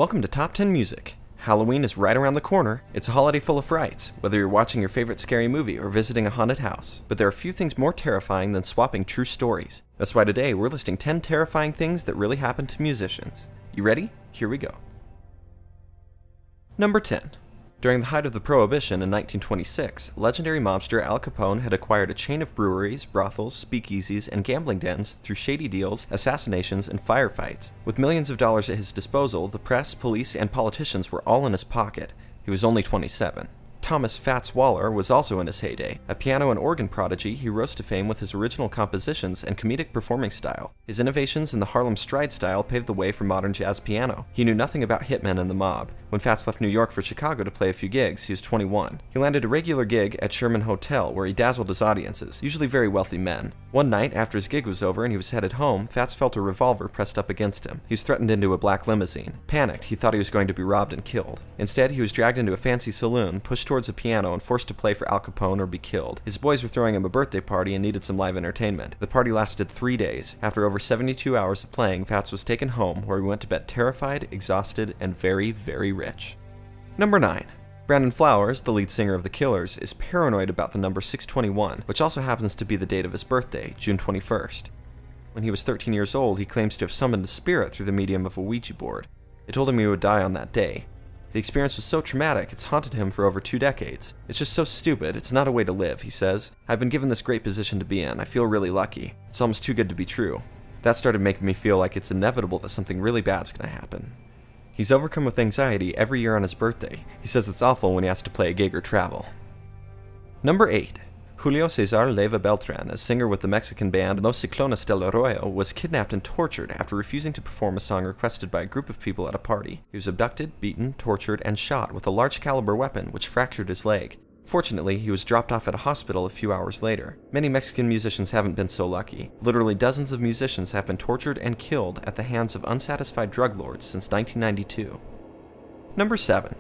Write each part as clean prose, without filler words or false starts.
Welcome to Top 10 Music. Halloween is right around the corner. It's a holiday full of frights, whether you're watching your favorite scary movie or visiting a haunted house. But there are few things more terrifying than swapping true stories. That's why today we're listing 10 terrifying things that really happen to musicians. You ready? Here we go. Number 10. During the height of the Prohibition in 1926, legendary mobster Al Capone had acquired a chain of breweries, brothels, speakeasies, and gambling dens through shady deals, assassinations, and firefights. With millions of dollars at his disposal, the press, police, and politicians were all in his pocket. He was only 27. Thomas Fats Waller was also in his heyday. A piano and organ prodigy, he rose to fame with his original compositions and comedic performing style. His innovations in the Harlem Stride style paved the way for modern jazz piano. He knew nothing about hitmen and the mob. When Fats left New York for Chicago to play a few gigs, he was 21. He landed a regular gig at Sherman Hotel, where he dazzled his audiences, usually very wealthy men. One night, after his gig was over and he was headed home, Fats felt a revolver pressed up against him. He was threatened into a black limousine. Panicked, he thought he was going to be robbed and killed. Instead, he was dragged into a fancy saloon, pushed towards a piano, and forced to play for Al Capone or be killed. His boys were throwing him a birthday party and needed some live entertainment. The party lasted 3 days. After over 72 hours of playing, Fats was taken home, where he went to bed terrified, exhausted, and very, very rich. Number 9. Brandon Flowers, the lead singer of The Killers, is paranoid about the number 621, which also happens to be the date of his birthday, June 21st. When he was 13 years old, he claims to have summoned a spirit through the medium of a Ouija board. It told him he would die on that day. The experience was so traumatic, it's haunted him for over 2 decades. It's just so stupid, it's not a way to live, he says. I've been given this great position to be in, I feel really lucky. It's almost too good to be true. That started making me feel like it's inevitable that something really bad's gonna happen. He's overcome with anxiety every year on his birthday. He says it's awful when he has to play a gig or travel. Number 8. Julio Cesar Leyva Beltran, a singer with the Mexican band Los Ciclones del Arroyo, was kidnapped and tortured after refusing to perform a song requested by a group of people at a party. He was abducted, beaten, tortured, and shot with a large caliber weapon which fractured his leg. Fortunately, he was dropped off at a hospital a few hours later. Many Mexican musicians haven't been so lucky. Literally dozens of musicians have been tortured and killed at the hands of unsatisfied drug lords since 1992. Number 7.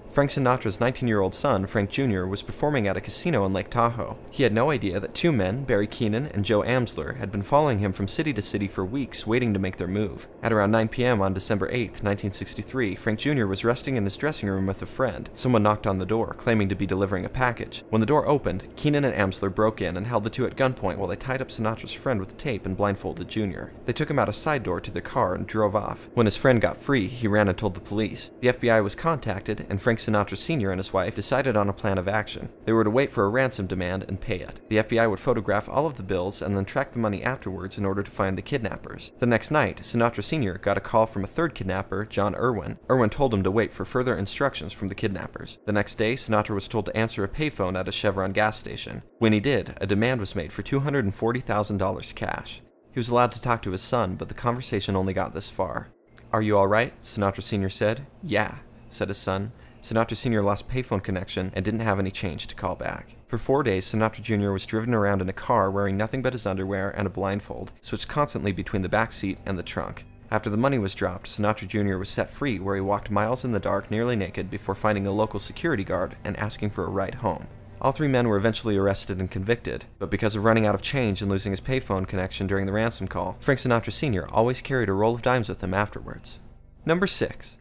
Frank Sinatra's 19-year-old son, Frank Jr., was performing at a casino in Lake Tahoe. He had no idea that 2 men, Barry Keenan and Joe Amsler, had been following him from city to city for weeks, waiting to make their move. At around 9 p.m. on December 8, 1963, Frank Jr. was resting in his dressing room with a friend. Someone knocked on the door, claiming to be delivering a package. When the door opened, Keenan and Amsler broke in and held the two at gunpoint while they tied up Sinatra's friend with tape and blindfolded Jr. They took him out a side door to their car and drove off. When his friend got free, he ran and told the police. The FBI was contacted, and Frank Sinatra Sr. and his wife decided on a plan of action. They were to wait for a ransom demand and pay it. The FBI would photograph all of the bills and then track the money afterwards in order to find the kidnappers. The next night, Sinatra Sr. got a call from a third kidnapper, John Irwin. Irwin told him to wait for further instructions from the kidnappers. The next day, Sinatra was told to answer a payphone at a Chevron gas station. When he did, a demand was made for $240,000 cash. He was allowed to talk to his son, but the conversation only got this far. "Are you alright?" Sinatra Sr. said. "Yeah," said his son. Sinatra Sr. lost payphone connection and didn't have any change to call back. For 4 days, Sinatra Jr. was driven around in a car wearing nothing but his underwear and a blindfold, switched constantly between the back seat and the trunk. After the money was dropped, Sinatra Jr. was set free, where he walked miles in the dark nearly naked before finding a local security guard and asking for a ride home. All 3 men were eventually arrested and convicted, but because of running out of change and losing his payphone connection during the ransom call, Frank Sinatra Sr. always carried a roll of dimes with him afterwards. Number 6.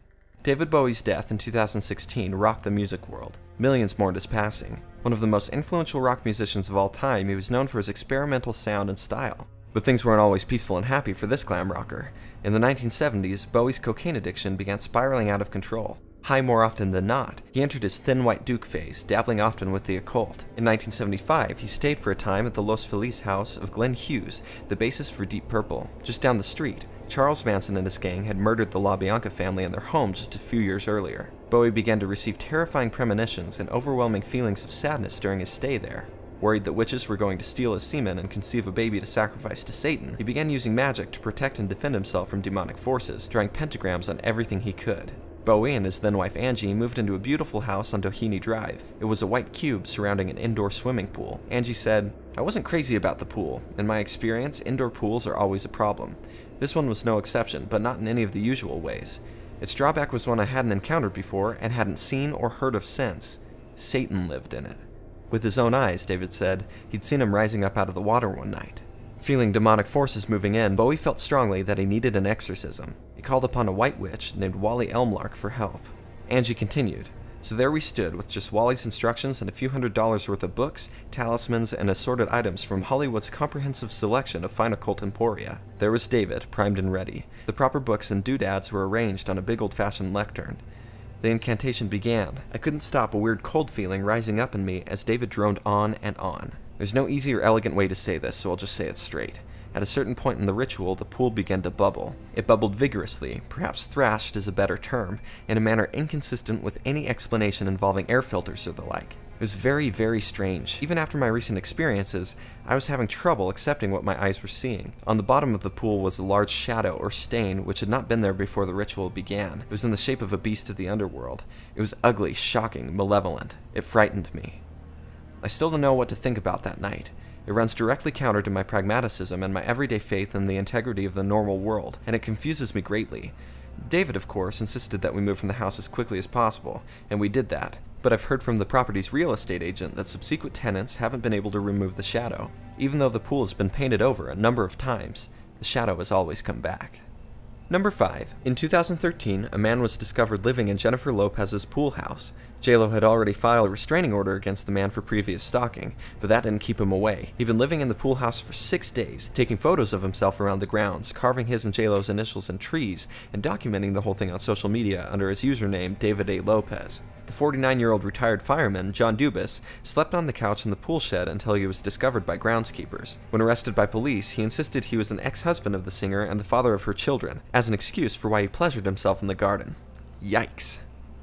David Bowie's death in 2016 rocked the music world. Millions mourned his passing. One of the most influential rock musicians of all time, he was known for his experimental sound and style. But things weren't always peaceful and happy for this glam rocker. In the 1970s, Bowie's cocaine addiction began spiraling out of control. High more often than not, he entered his thin white duke phase, dabbling often with the occult. In 1975, he stayed for a time at the Los Feliz house of Glenn Hughes, the bassist for Deep Purple. Just down the street, Charles Manson and his gang had murdered the LaBianca family in their home just a few years earlier. Bowie began to receive terrifying premonitions and overwhelming feelings of sadness during his stay there. Worried that witches were going to steal his semen and conceive a baby to sacrifice to Satan, he began using magic to protect and defend himself from demonic forces, drawing pentagrams on everything he could. Bowie and his then-wife Angie moved into a beautiful house on Doheny Drive. It was a white cube surrounding an indoor swimming pool. Angie said, "I wasn't crazy about the pool. In my experience, indoor pools are always a problem. This one was no exception, but not in any of the usual ways. Its drawback was one I hadn't encountered before and hadn't seen or heard of since. Satan lived in it." With his own eyes, David said, he'd seen him rising up out of the water one night. Feeling demonic forces moving in, Bowie felt strongly that he needed an exorcism. He called upon a white witch named Wally Elmlark for help. Angie continued, "So there we stood, with just Wally's instructions and a few $100s worth of books, talismans, and assorted items from Hollywood's comprehensive selection of fine occult emporia. There was David, primed and ready. The proper books and doodads were arranged on a big old-fashioned lectern. The incantation began. I couldn't stop a weird cold feeling rising up in me as David droned on and on. There's no easy or elegant way to say this, so I'll just say it straight. At a certain point in the ritual, the pool began to bubble. It bubbled vigorously, perhaps thrashed is a better term, in a manner inconsistent with any explanation involving air filters or the like. It was very, very strange. Even after my recent experiences, I was having trouble accepting what my eyes were seeing. On the bottom of the pool was a large shadow or stain which had not been there before the ritual began. It was in the shape of a beast of the underworld. It was ugly, shocking, malevolent. It frightened me. I still don't know what to think about that night. It runs directly counter to my pragmaticism and my everyday faith in the integrity of the normal world, and it confuses me greatly. David, of course, insisted that we move from the house as quickly as possible, and we did that. But I've heard from the property's real estate agent that subsequent tenants haven't been able to remove the shadow. Even though the pool has been painted over a number of times, the shadow has always come back. Number 5. In 2013, a man was discovered living in Jennifer Lopez's pool house. J-Lo had already filed a restraining order against the man for previous stalking, but that didn't keep him away. He'd been living in the pool house for 6 days, taking photos of himself around the grounds, carving his and J-Lo's initials in trees, and documenting the whole thing on social media under his username David A. Lopez. The 49-year-old retired fireman, John Dubus, slept on the couch in the pool shed until he was discovered by groundskeepers. When arrested by police, he insisted he was an ex-husband of the singer and the father of her children, as an excuse for why he pleasured himself in the garden. Yikes.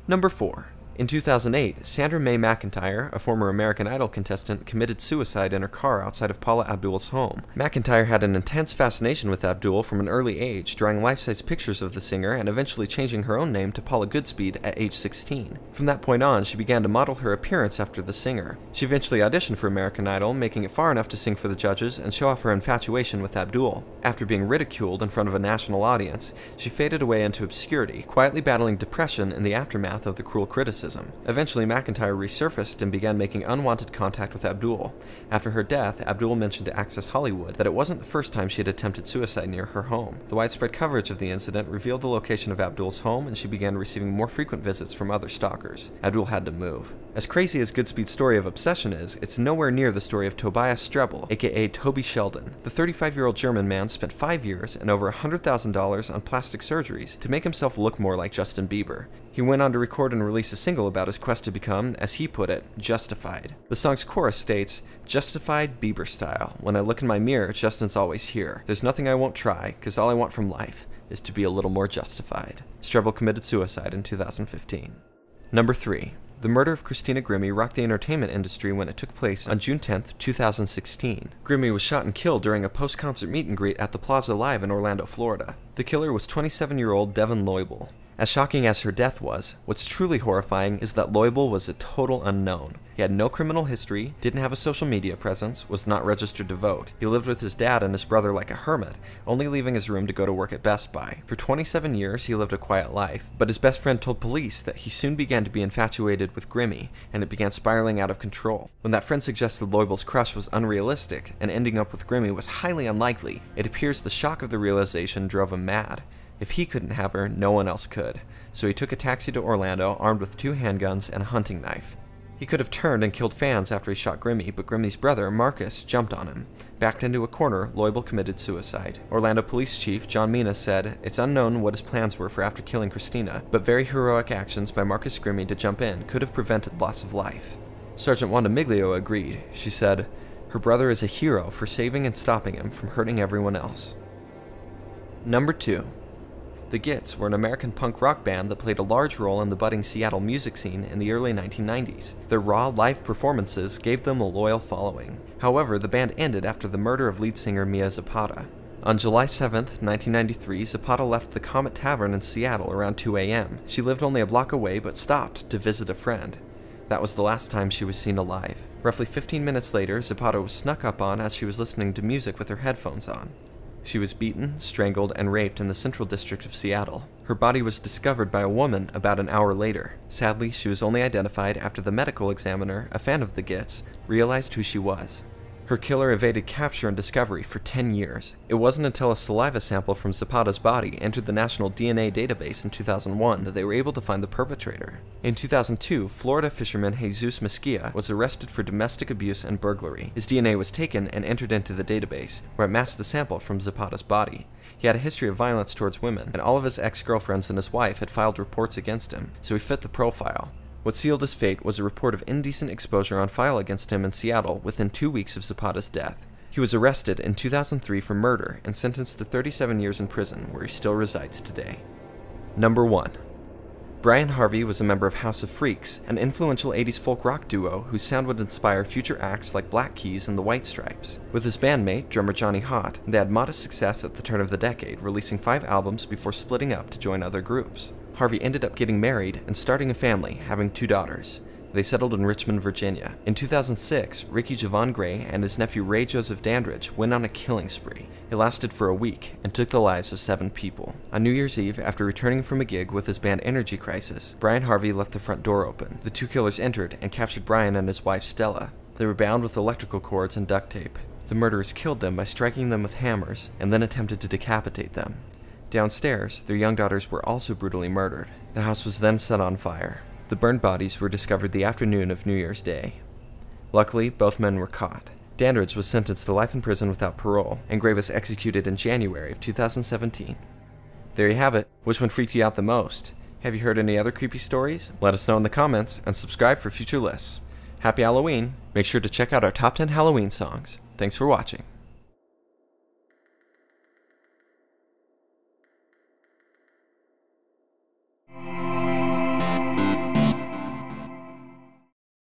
Number 4. In 2008, Sandra Mae Mcintyre, a former American Idol contestant, committed suicide in her car outside of Paula Abdul's home. McIntyre had an intense fascination with Abdul from an early age, drawing life-size pictures of the singer and eventually changing her own name to Paula Goodspeed at age 16. From that point on, she began to model her appearance after the singer. She eventually auditioned for American Idol, making it far enough to sing for the judges and show off her infatuation with Abdul. After being ridiculed in front of a national audience, she faded away into obscurity, quietly battling depression in the aftermath of the cruel criticism. Eventually, McIntyre resurfaced and began making unwanted contact with Abdul. After her death, Abdul mentioned to Access Hollywood that it wasn't the first time she had attempted suicide near her home. The widespread coverage of the incident revealed the location of Abdul's home, and she began receiving more frequent visits from other stalkers. Abdul had to move. As crazy as Goodspeed's story of obsession is, it's nowhere near the story of Tobias Strebel, aka Toby Sheldon. The 35-year-old German man spent 5 years and over $100,000 on plastic surgeries to make himself look more like Justin Bieber. He went on to record and release a single about his quest to become, as he put it, justified. The song's chorus states, "Justified Bieber style. When I look in my mirror, Justin's always here. There's nothing I won't try, 'cause all I want from life is to be a little more justified." Strebel committed suicide in 2015. Number 3. The murder of Christina Grimmie rocked the entertainment industry when it took place on June 10, 2016. Grimmie was shot and killed during a post-concert meet and greet at the Plaza Live in Orlando, Florida. The killer was 27-year-old Devin Loibel. As shocking as her death was, what's truly horrifying is that Loibel was a total unknown. He had no criminal history, didn't have a social media presence, was not registered to vote. He lived with his dad and his brother like a hermit, only leaving his room to go to work at Best Buy. For 27 years, he lived a quiet life, but his best friend told police that he soon began to be infatuated with Grimmie, and it began spiraling out of control. When that friend suggested Loibel's crush was unrealistic, and ending up with Grimmie was highly unlikely, it appears the shock of the realization drove him mad. If he couldn't have her, no one else could. So he took a taxi to Orlando, armed with 2 handguns and a hunting knife. He could have turned and killed fans after he shot Grimmie, but Grimmie's brother, Marcus, jumped on him. Backed into a corner, Loibel committed suicide. Orlando Police Chief John Mina said, "It's unknown what his plans were for after killing Christina, but very heroic actions by Marcus Grimmie to jump in could have prevented loss of life." Sergeant Wanda Miglio agreed. She said, "Her brother is a hero for saving and stopping him from hurting everyone else." Number 2. The Gits were an American punk rock band that played a large role in the budding Seattle music scene in the early 1990s. Their raw, live performances gave them a loyal following. However, the band ended after the murder of lead singer Mia Zapata. On July 7, 1993, Zapata left the Comet Tavern in Seattle around 2 a.m. She lived only a block away but stopped to visit a friend. That was the last time she was seen alive. Roughly 15 minutes later, Zapata was snuck up on as she was listening to music with her headphones on. She was beaten, strangled, and raped in the Central District of Seattle. Her body was discovered by a woman about an hour later. Sadly, she was only identified after the medical examiner, a fan of the Gits, realized who she was. Her killer evaded capture and discovery for 10 years. It wasn't until a saliva sample from Zapata's body entered the National DNA Database in 2001 that they were able to find the perpetrator. In 2002, Florida fisherman Jesus Mesquia was arrested for domestic abuse and burglary. His DNA was taken and entered into the database, where it matched the sample from Zapata's body. He had a history of violence towards women, and all of his ex-girlfriends and his wife had filed reports against him, so he fit the profile. What sealed his fate was a report of indecent exposure on file against him in Seattle within 2 weeks of Zapata's death. He was arrested in 2003 for murder and sentenced to 37 years in prison, where he still resides today. Number 1. Bryan Harvey was a member of House of Freaks, an influential 80s folk rock duo whose sound would inspire future acts like Black Keys and the White Stripes. With his bandmate, drummer Johnny Hott, they had modest success at the turn of the decade, releasing 5 albums before splitting up to join other groups. Harvey ended up getting married and starting a family, having 2 daughters. They settled in Richmond, Virginia. In 2006, Ricky Javon Gray and his nephew Ray Joseph Dandridge went on a killing spree. It lasted for a week and took the lives of 7 people. On New Year's Eve, after returning from a gig with his band Energy Crisis, Bryan Harvey left the front door open. The 2 killers entered and captured Bryan and his wife Stella. They were bound with electrical cords and duct tape. The murderers killed them by striking them with hammers and then attempted to decapitate them. Downstairs, their young daughters were also brutally murdered. The house was then set on fire. The burned bodies were discovered the afternoon of New Year's Day. Luckily, both men were caught. Dandridge was sentenced to life in prison without parole, and Gray was executed in January of 2017. There you have it. Which one freaked you out the most? Have you heard any other creepy stories? Let us know in the comments, and subscribe for future lists. Happy Halloween! Make sure to check out our top 10 Halloween songs. Thanks for watching.